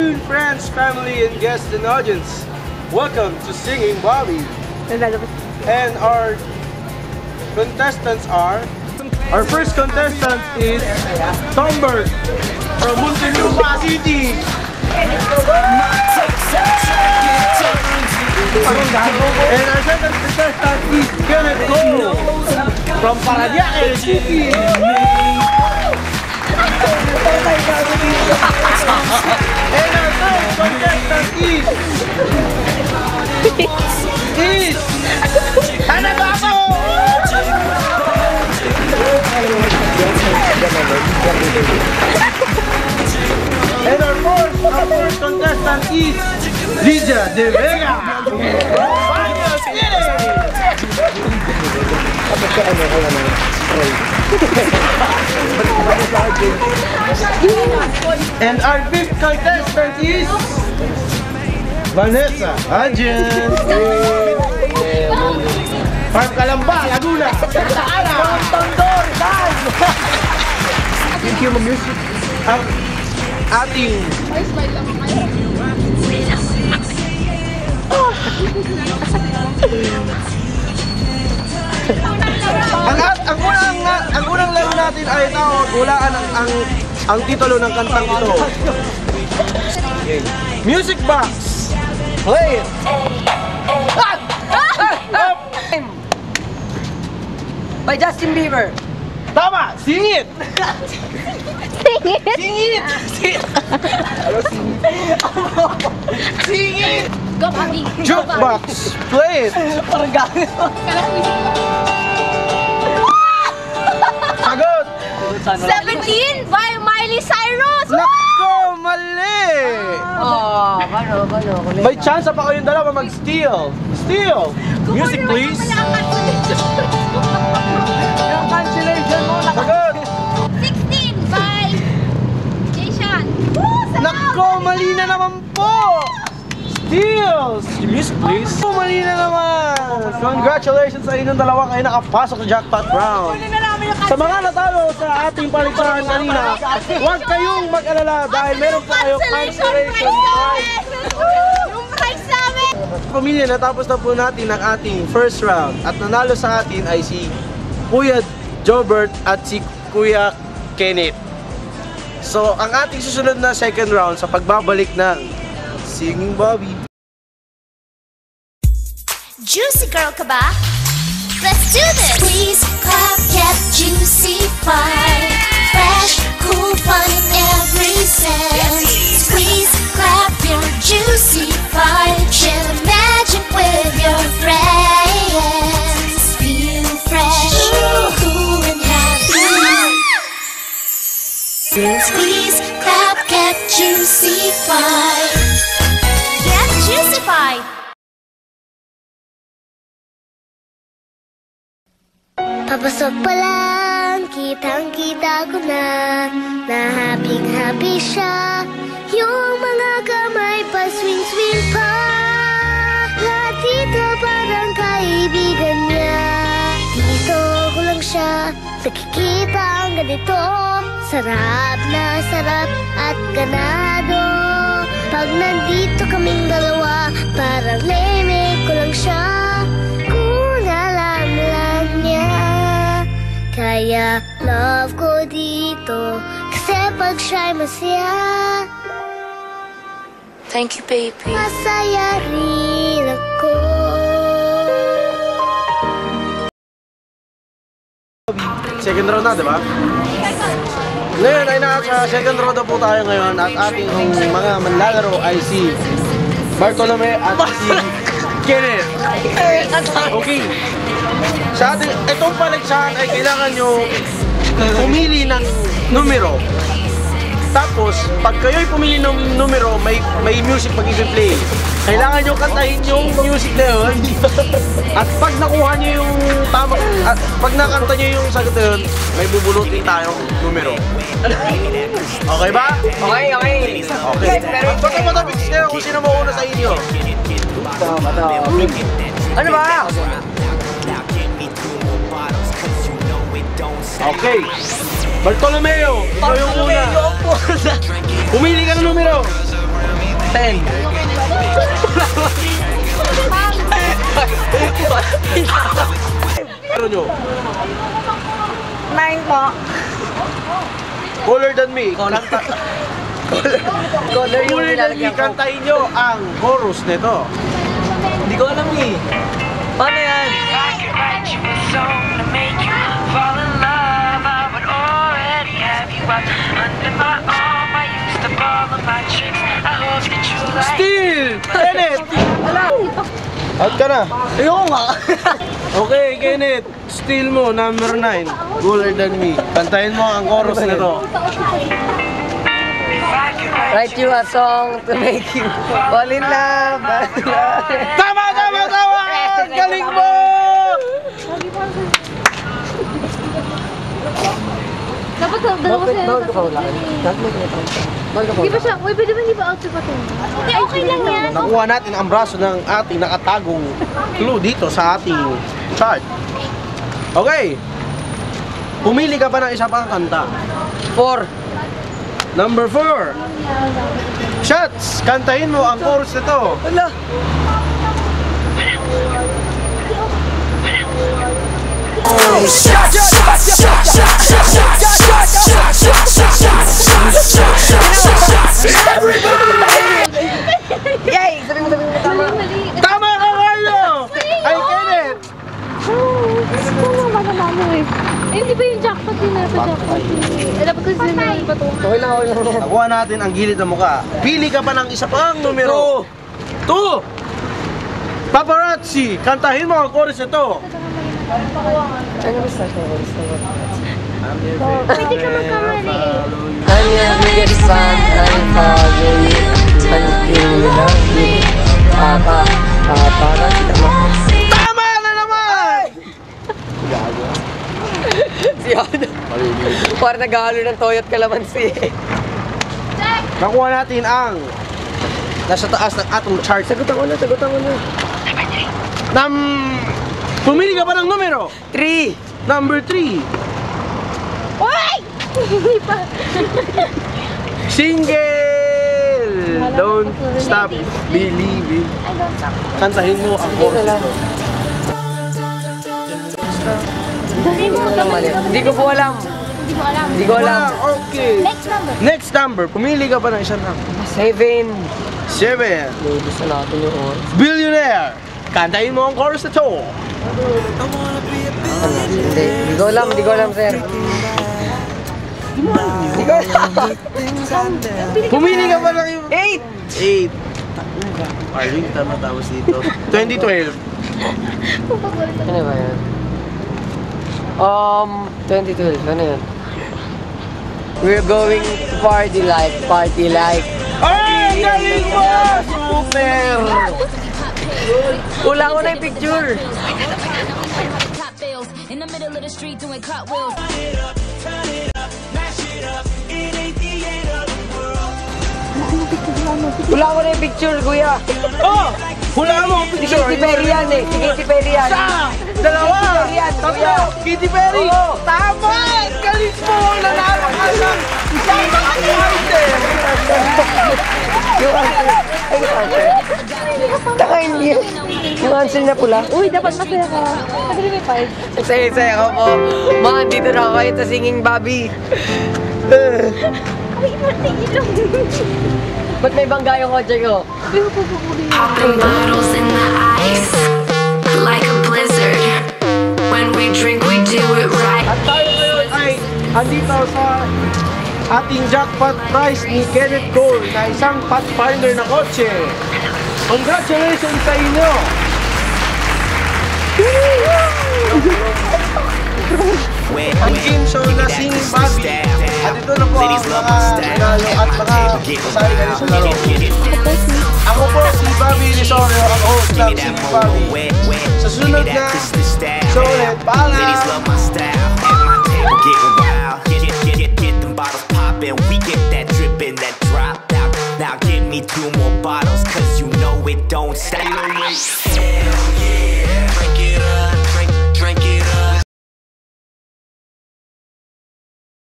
Friends, family, and guests and audience, welcome to Singing Bobby. And our contestants are... Our first contestant is Tomberg from Muntinlupa City. And our second contestant is Kenneth Cole from Paranaque City. And our third contestant is Hanabato! And our fourth contestant is Lydia De Vega! And our fifth contestant is Vanessa Adjen! Farm Calamba, Laguna! Tondor! Yung cue music ang ating ang unang laro natin ay hulaan ang titulo ng kantang ito. Music box! Play it! By Justin Bieber. Tama! Sing it! Sing it! Sing it! Sing it! Go, Bobby! Jukebox! Play it! Parang gano'n. Sagot! 17 by Miley Cyrus! Nako! Mali! Oh, kano. May chance pa kayong dalawa mag-steal! Steal! Music please! Yung cancellation mo, Sagot! 16 by Jason! Nako! Mali na naman po! Steals! Music please! Mali na naman! Congratulations sa inyong dalawa, kayo nakapasok sa jackpot round! Sa mga natalo sa ating paligsahan kanina, huwag kayong mag-alala dahil meron po kayo cancellation prize! Yung prize namin! Pamilya, natapos na po natin ang ating first round at nanalo sa atin ay si Kuya Jobert at si Kuya Kenneth. So, ang ating susunod na second round sa pagbabalik ng Singing Bobby. Juicy girl ka ba? Let's do this! Squeeze, clap, get juicy fun. Fresh, cool, fun in every sense. Squeeze, clap, your juicy fun. Share the magic with your friends. Feel fresh, cool and happy. Squeeze, clap, get juicy fun. Get juicified! Papasok pa lang, kitang-kita ko na happy siya. Yung mga kamay pa swing-swing pa. Lahat dito parang kaibigan niya. Dito ko lang siya nakikita ang ganito. Sarap na sarap at ganado. Pag nandito kaming dalawa, parang lemig ko lang siya. Kaya love ko dito kasi pag siya'y masaya. Thank you, baby. Masaya rin ako. Second round na, di ba? Ngayon ay nasa second round na po tayo ngayon at ating mga manlalaro ay si Bartolome at si Kenneth. Okay. Sa ating, itong paligsahan ay kailangan nyo pumili ng numero. Tapos, pag kayo'y pumili ng numero, may music mag-i-play. Kailangan nyo kantahin yung music na yun. At pag nakuha nyo yung tama, at pag nakanta nyo yung sagot na yun, may bubulutin tayong numero. Okay ba? Okay. Okay. Basta matapix kayo kung sino mauna sa inyo. Ano ba? Okay. Bartolomeo, ikaw yung una. Pumili ka ng numero. 10. Pero nyo, 9 po. Cooler Than Me. Kanta, Color yung Cooler Than Me, nilalagyan ko. kantahin nyo ang chorus nito. Hindi ko alam eh. Paano yan? Still! Kenneth! Out ka na. Ayoko nga. Okay, Kenneth. Still mo, number 9. Cooler Than Me. Kantahin mo ang chorus nito. Write you a song to make you fall in love. Tama! Tama! Tama! Galing mo! Dapat dalawa Bakit? sa'yo. Bawal ka pa wala. Bawal ka pa Di ba wala. siya? Uy, pwede ba hindi ba out pa to? Okay, okay lang yan. Nakuha natin ang braso ng ating nakatagong clue dito sa ating chart. Okay. Pumili ka pa ng isa pang kanta. 4. Number 4. Shots! Kantahin mo ang chorus nito. Wala. Yay! Sabi mo tama. Mali. Tama ka, Carlo! Ay, Kenneth! Ano ba naman eh? Eh, di ba yung jackpot din na jackpot? Eh, dapat kasi may patungan. Okay lang, okay lang. Nakuha natin ang gilid ng mukha. Pili ka pa ng isa pang numero. 2! Paparazzi! Kantahin mo ang chorus nito. Ano ba sa akin? Pwede ka magkamali eh. I'm your biggest fan, I follow you until you love me. Papa, tama. Tama na naman! Si Ano. Parang naghahalo ng toyot kalamansi. Nakuha natin ang nasa taas ng atong chart. Sagutan ko na. Pumili ka pa ng numero. 3. Number 3. Uy! Hindi pa. Single! Don't stop believing. I don't stop. Kantahin mo ang chorus nito. Hindi mo magkamali. Hindi ko po alam. Hindi mo alam. Hindi ko alam. Wow, okay. Next number. Next number. Pumili ka pa ng isang number. 7. 7. Ladies na natin yung oras. Billionaire! Kantahin mo ang chorus na to. Hindi ko alam, sir. Hindi ko alam. Pumili ka pa ng 8. 8. Arling, tama tapos dito. 2012. Ano ba yan? 2012. Ano yan? We're going to party like. Ay, galing mo! Super! Wala ko na yung picture. Top bills in the middle of the street doing cartwheels. Wala ko na yung picture, kuya. Oh! Hula mo ang Si picture. Katy Perry yan eh. Si Katy Perry yan. Isa! Dalawa! Katy Perry yan, Tatlo! kuya. Katy Perry! Oo. Tama! Galing mo! Nanalo ka ng isang item! Yung answer. Ay, yung answer. Taka hindi yun. Yung answer na pula. Uy, dapat masaya ka. Sabi may 5. Saya-saya ko po. Man, dito na ako kayo sa Singing Bobby. Uy, matigil lang. Ba't may bangga yung kotse ko? Uy, pupupuli. Popping bottles in the ice like a blizzard. When we drink, we do it right. At tayo ngayon ay andito sa ating jackpot prize ni Kenneth Cole na isang Pathfinder na kotse. Congratulations sa inyo! Ang game show na Singing Bobby. At ito na po ang mga nanalo at mga kasali kayo sa laro. Ako po si Bobby Risorio, ang host ng Singing Bobby. Sa sunod na show ulit, paalam! Get them bottles poppin', we get that drippin', that drop out. Now give me 2 more bottles, cause you know it don't stop.